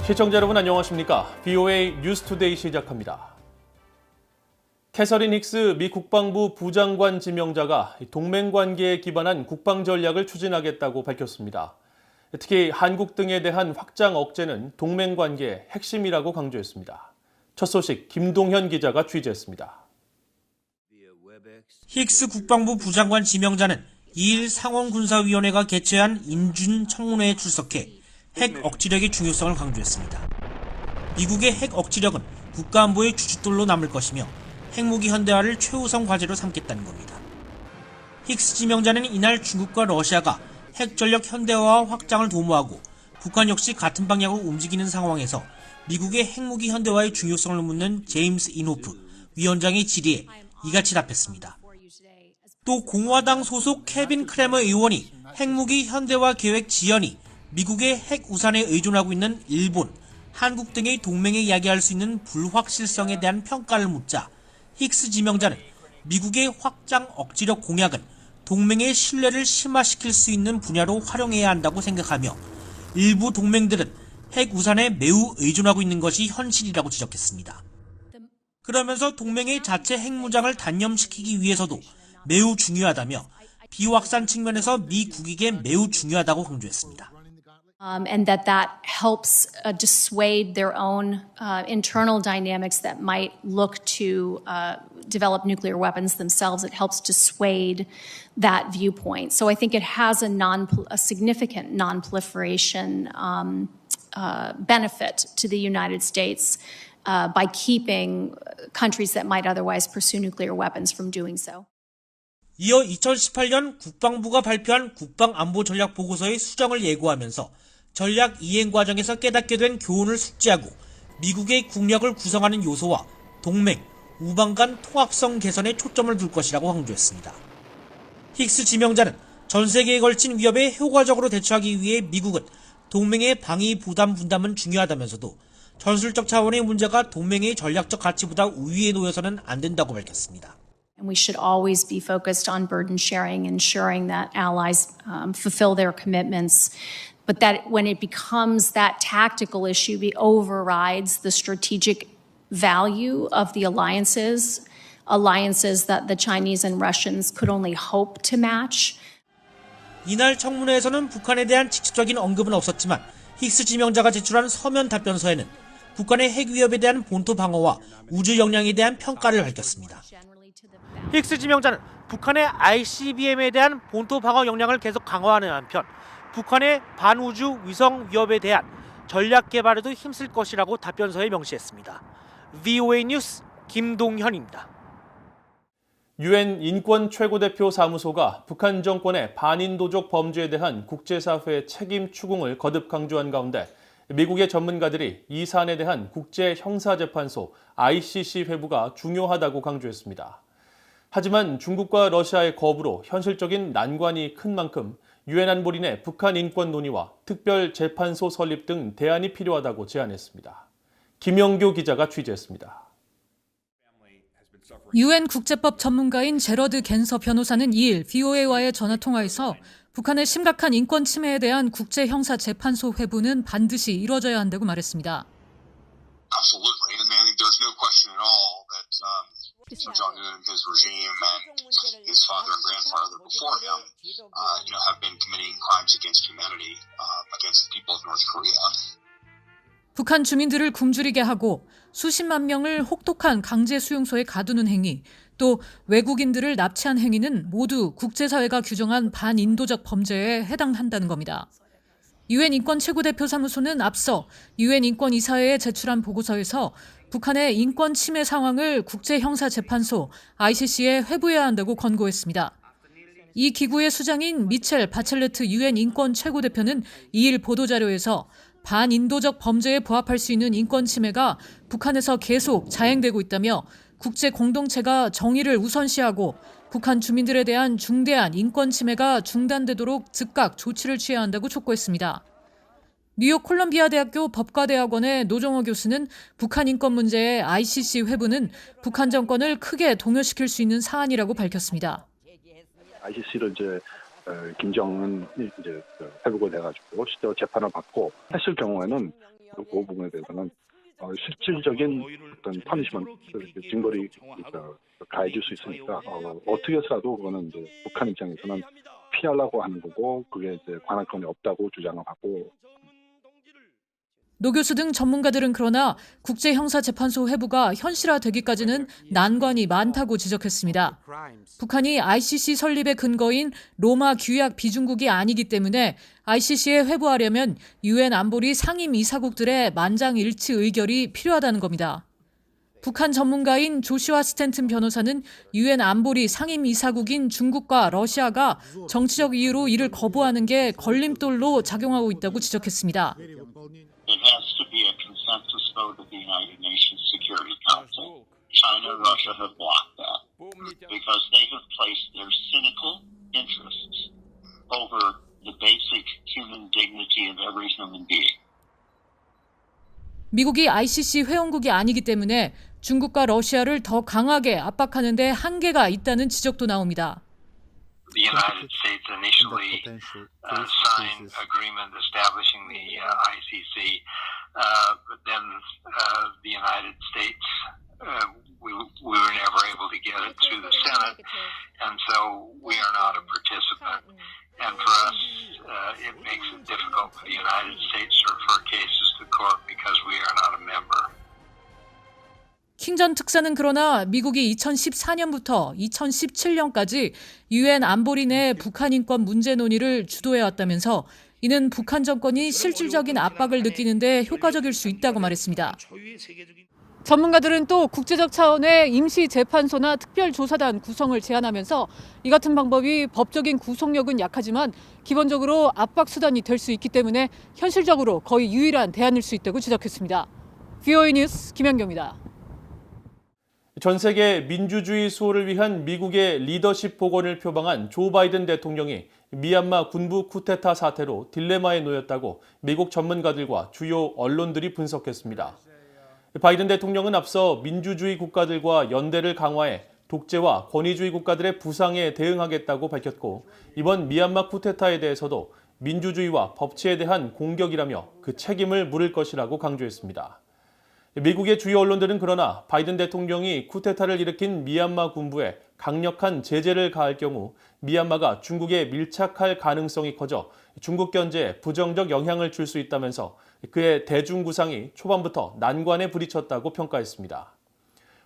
시청자 여러분 안녕하십니까? VOA 뉴스투데이 시작합니다. 캐서린 힉스 미 국방부 부장관 지명자가 동맹관계에 기반한 국방 전략을 추진하겠다고 밝혔습니다. 특히 한국 등에 대한 확장 억제는 동맹관계의 핵심이라고 강조했습니다. 첫 소식 김동현 기자가 취재했습니다. 힉스 국방부 부장관 지명자는 2일 상원군사위원회가 개최한 인준 청문회에 출석해 핵 억지력의 중요성을 강조했습니다. 미국의 핵 억지력은 국가안보의 주춧돌로 남을 것이며 핵무기 현대화를 최우선 과제로 삼겠다는 겁니다. 힉스 지명자는 이날 중국과 러시아가 핵전력 현대화와 확장을 도모하고 북한 역시 같은 방향으로 움직이는 상황에서 미국의 핵무기 현대화의 중요성을 묻는 제임스 인호프 위원장의 질의에 이같이 답했습니다. 또 공화당 소속 케빈 크래머 의원이 핵무기 현대화 계획 지연이 미국의 핵 우산에 의존하고 있는 일본, 한국 등의 동맹에 이야기할 수 있는 불확실성에 대한 평가를 묻자 힉스 지명자는 미국의 확장 억지력 공약은 동맹의 신뢰를 심화시킬 수 있는 분야로 활용해야 한다고 생각하며 일부 동맹들은 핵 우산에 매우 의존하고 있는 것이 현실이라고 지적했습니다. 그러면서 동맹의 자체 핵무장을 단념시키기 위해서도 매우 중요하다며 비확산 측면에서 미 국익에 매우 중요하다고 강조했습니다. And that helps dissuade their own internal dynamics that might look to develop nuclear weapons themselves. It helps dissuade that viewpoint. So I think it has a significant non-proliferation benefit to the United States by keeping countries that might otherwise pursue nuclear weapons from doing so. 이어 2018년 국방부가 발표한 국방안보전략보고서의 수정을 예고하면서 전략 이행 과정에서 깨닫게 된 교훈을 숙지하고 미국의 국력을 구성하는 요소와 동맹, 우방 간 통합성 개선에 초점을 둘 것이라고 강조했습니다. 힉스 지명자는 전 세계에 걸친 위협에 효과적으로 대처하기 위해 미국은 동맹의 방위 부담 분담은 중요하다면서도 전술적 차원의 문제가 동맹의 전략적 가치보다 우위에 놓여서는 안 된다고 밝혔습니다. And we should always be focused on burden sharing, ensuring that allies fulfill their commitments. But that when it becomes that tactical issue, it overrides the strategic value of the alliances that the Chinese and Russians could only hope to match. 이날 청문회에서는 북한에 대한 직접적인 언급은 없었지만 힉스 지명자가 제출한 서면 답변서에는 북한의 핵 위협에 대한 본토 방어와 우주 역량에 대한 평가를 밝혔습니다. 힉스 지명자는 북한의 ICBM에 대한 본토 방어 역량을 계속 강화하는 한편 북한의 반우주 위성 위협에 대한 전략 개발에도 힘쓸 것이라고 답변서에 명시했습니다. VOA 뉴스 김동현입니다. 유엔 인권 최고대표 사무소가 북한 정권의 반인도적 범죄에 대한 국제사회의 책임 추궁을 거듭 강조한 가운데 미국의 전문가들이 이 사안에 대한 국제형사재판소 ICC 회부가 중요하다고 강조했습니다. 하지만 중국과 러시아의 거부로 현실적인 난관이 큰 만큼 유엔 안보리 내 북한 인권 논의와 특별재판소 설립 등 대안이 필요하다고 제안했습니다. 김영교 기자가 취재했습니다. 유엔 국제법 전문가인 제러드 겐서 변호사는 2일 VOA와의 전화통화에서 북한의 심각한 인권 침해에 대한 국제형사재판소 회부는 반드시 이뤄져야 한다고 말했습니다. Absolutely. I mean, I think there's no question at all that Kim Jong-un, his regime, and his father and grandfather before him, have been committing crimes against humanity, against the people of North Korea. 북한 주민들을 굶주리게 하고 수십만 명을 혹독한 강제 수용소에 가두는 행위, 또 외국인들을 납치한 행위는 모두 국제사회가 규정한 반인도적 범죄에 해당한다는 겁니다. 유엔 인권 최고대표 사무소는 앞서 유엔 인권이사회에 제출한 보고서에서 북한의 인권 침해 상황을 국제형사재판소 ICC에 회부해야 한다고 권고했습니다. 이 기구의 수장인 미첼 바첼레트 유엔 인권 최고대표는 2일 보도자료에서 반인도적 범죄에 부합할 수 있는 인권 침해가 북한에서 계속 자행되고 있다며 국제 공동체가 정의를 우선시하고 북한 주민들에 대한 중대한 인권 침해가 중단되도록 즉각 조치를 취해야 한다고 촉구했습니다. 뉴욕 콜럼비아 대학교 법과대학원의 노정호 교수는 북한 인권 문제의 ICC 회부는 북한 정권을 크게 동요시킬 수 있는 사안이라고 밝혔습니다. ICC로 이제 김정은 이제 회부가 돼가지고 실제로 재판을 받고 했을 경우에는 그 부분에 대해서는 실질적인 어떤 퍼니시먼트, 징벌이 가해질 수 있으니까 어떻게 해서라도 그거는 이제 북한 입장에서는 피하려고 하는 거고 그게 이제 관할권이 없다고 주장을 하고. 노 교수 등 전문가들은 그러나 국제형사재판소 회부가 현실화되기까지는 난관이 많다고 지적했습니다. 북한이 ICC 설립의 근거인 로마 규약 비준국이 아니기 때문에 ICC에 회부하려면 유엔 안보리 상임이사국들의 만장일치 의결이 필요하다는 겁니다. 북한 전문가인 조슈아 스탠튼 변호사는 유엔 안보리 상임이사국인 중국과 러시아가 정치적 이유로 이를 거부하는 게 걸림돌로 작용하고 있다고 지적했습니다. It has to be a consensus vote of the United Nations Security Council. China and Russia have blocked that because they have placed their cynical interests over the basic human dignity of every human being. 미국이 ICC 회원국이 아니기 때문에 중국과 러시아를 더 강하게 압박하는 데 한계가 있다는 지적도 나옵니다. The United States initially signed agreement establishing the ICC, but then the United States, we were never able to get it through the Senate, and so we are not a participant. And for us, it makes it difficult for the United States to refer cases to court because we are not a member. 킹 전 특사는 그러나 미국이 2014년부터 2017년까지 유엔 안보리 내 북한 인권 문제 논의를 주도해왔다면서 이는 북한 정권이 실질적인 압박을 느끼는데 효과적일 수 있다고 말했습니다. 전문가들은 또 국제적 차원의 임시재판소나 특별조사단 구성을 제안하면서 이 같은 방법이 법적인 구속력은 약하지만 기본적으로 압박 수단이 될 수 있기 때문에 현실적으로 거의 유일한 대안일 수 있다고 지적했습니다. VOA 뉴스 김현경입니다. 전 세계 민주주의 수호를 위한 미국의 리더십 복원을 표방한 조 바이든 대통령이 미얀마 군부 쿠데타 사태로 딜레마에 놓였다고 미국 전문가들과 주요 언론들이 분석했습니다. 바이든 대통령은 앞서 민주주의 국가들과 연대를 강화해 독재와 권위주의 국가들의 부상에 대응하겠다고 밝혔고 이번 미얀마 쿠데타에 대해서도 민주주의와 법치에 대한 공격이라며 그 책임을 물을 것이라고 강조했습니다. 미국의 주요 언론들은 그러나 바이든 대통령이 쿠데타를 일으킨 미얀마 군부에 강력한 제재를 가할 경우 미얀마가 중국에 밀착할 가능성이 커져 중국 견제에 부정적 영향을 줄 수 있다면서 그의 대중구상이 초반부터 난관에 부딪혔다고 평가했습니다.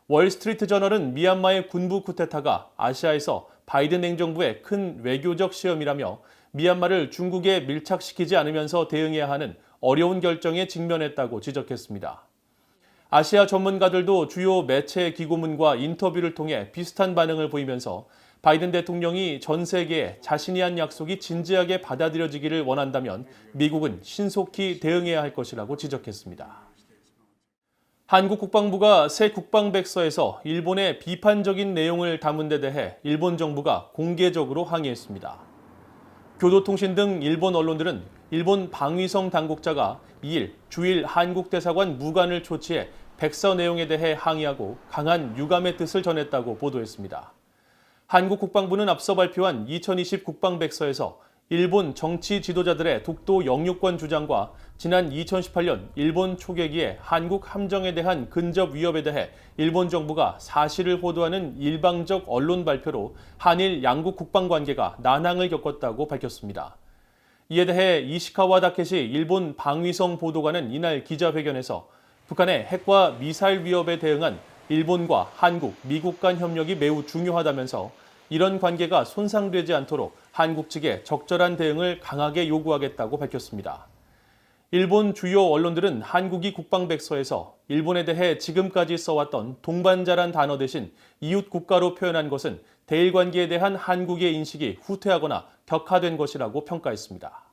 월스트리트 저널은 미얀마의 군부 쿠데타가 아시아에서 바이든 행정부의 큰 외교적 시험이라며 미얀마를 중국에 밀착시키지 않으면서 대응해야 하는 어려운 결정에 직면했다고 지적했습니다. 아시아 전문가들도 주요 매체 기고문과 인터뷰를 통해 비슷한 반응을 보이면서 바이든 대통령이 전 세계에 자신이 한 약속이 진지하게 받아들여지기를 원한다면 미국은 신속히 대응해야 할 것이라고 지적했습니다. 한국 국방부가 새 국방백서에서 일본의 비판적인 내용을 담은 데 대해 일본 정부가 공개적으로 항의했습니다. 교도통신 등 일본 언론들은 일본 방위성 당국자가 2일 주일 한국 대사관 무관을 조치해 백서 내용에 대해 항의하고 강한 유감의 뜻을 전했다고 보도했습니다. 한국 국방부는 앞서 발표한 2020 국방백서에서 일본 정치 지도자들의 독도 영유권 주장과 지난 2018년 일본 초계기의 한국 함정에 대한 근접 위협에 대해 일본 정부가 사실을 호도하는 일방적 언론 발표로 한일 양국 국방관계가 난항을 겪었다고 밝혔습니다. 이에 대해 이시카와 다케시 일본 방위성 보도관은 이날 기자회견에서 북한의 핵과 미사일 위협에 대응한 일본과 한국, 미국 간 협력이 매우 중요하다면서 이런 관계가 손상되지 않도록 한국 측에 적절한 대응을 강하게 요구하겠다고 밝혔습니다. 일본 주요 언론들은 한국이 국방백서에서 일본에 대해 지금까지 써왔던 동반자란 단어 대신 이웃 국가로 표현한 것은 대일 관계에 대한 한국의 인식이 후퇴하거나 격화된 것이라고 평가했습니다.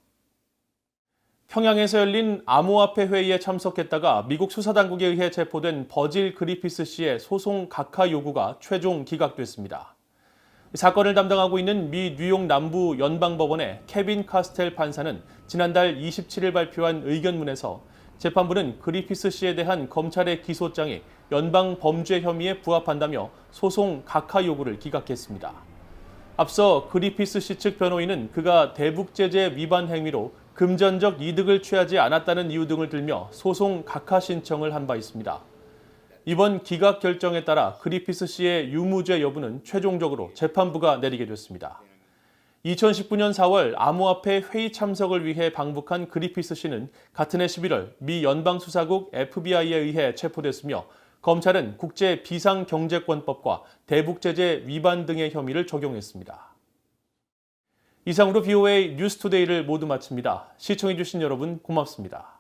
평양에서 열린 암호화폐 회의에 참석했다가 미국 수사당국에 의해 체포된 버질 그리피스 씨의 소송 각하 요구가 최종 기각됐습니다. 사건을 담당하고 있는 미 뉴욕 남부 연방법원의 케빈 카스텔 판사는 지난달 27일 발표한 의견문에서 재판부는 그리피스 씨에 대한 검찰의 기소장이 연방 범죄 혐의에 부합한다며 소송 각하 요구를 기각했습니다. 앞서 그리피스 씨 측 변호인은 그가 대북 제재 위반 행위로 금전적 이득을 취하지 않았다는 이유 등을 들며 소송 각하 신청을 한 바 있습니다. 이번 기각 결정에 따라 그리피스 씨의 유무죄 여부는 최종적으로 재판부가 내리게 됐습니다. 2019년 4월 암호화폐 회의 참석을 위해 방북한 그리피스 씨는 같은 해 11월 미 연방수사국 FBI에 의해 체포됐으며 검찰은 국제 비상경제권법과 대북제재 위반 등의 혐의를 적용했습니다. 이상으로 BOA 뉴스투데이를 모두 마칩니다. 시청해주신 여러분 고맙습니다.